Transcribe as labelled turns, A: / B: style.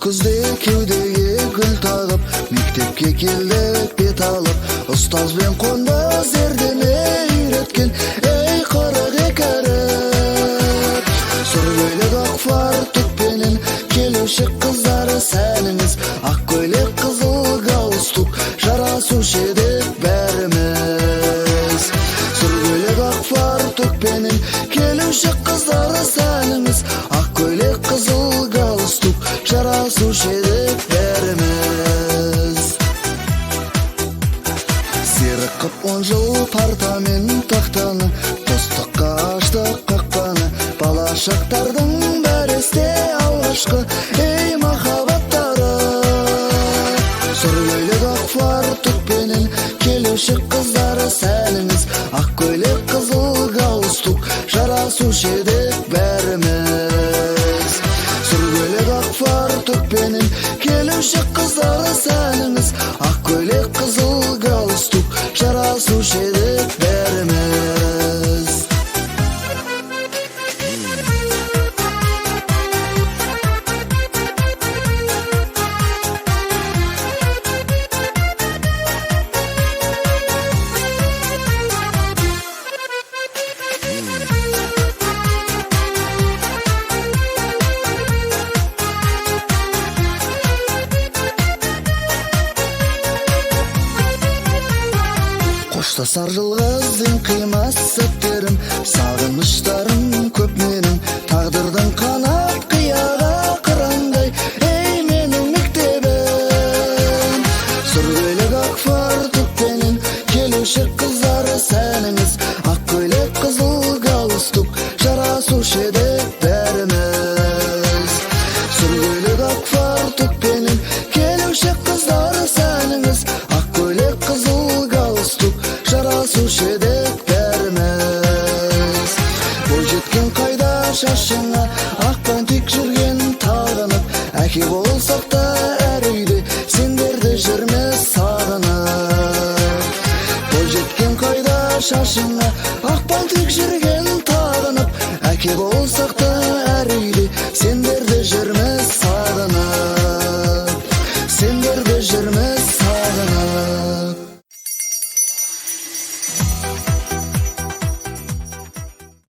A: күзде кеудеге гүл тағып, мектепке келдік бет алып, ұстазбен қонбас ердене үйреткен, ей қырық екәріп. Сұр көйлек ақ фартукпенен келуші қыздары сәніңіз, ақ көйлек қызыл галстук жарасушы едік бәріміз. Сұр көйлек ақ фартукпенен келуші қыздары сәніңіз, ақ көйлек қызыл галстук жарасушы едік бәріміз. Серік қып 10 жыл партамен тақтаны, достыққа аштық қақпаны, балашақтардың бәресте алғашқы ей махаббаттары. Сұр көйлек ақ фартукпенен келуші қыздары сәніңіз, ақ көйлек қызыл галстук жарасушы едік бәріміз. Сұр көйлек ақ фартукпенен келуші қыздары сәніңіз, ақ көйлек қызыл галстук жарасушы едік бәріміз. Қоштасар жылғыздың қимас сәттерім, сағыныштарым көп менің, тағдырдың қанат қияға қырандай, ей менің мектебім. Сұр көйлек ақ фартукпенен келуші қыздары сәніңіз, ақ көйлек қызыл галстук жарасушы едік бәріміз. Сұр көйлек ақ фартукпенен келуші қыздары сәніңіз, ақ көйлек қызыл галстук жарасушы едік бәріміз. Бой жеткен қайда шашыңа,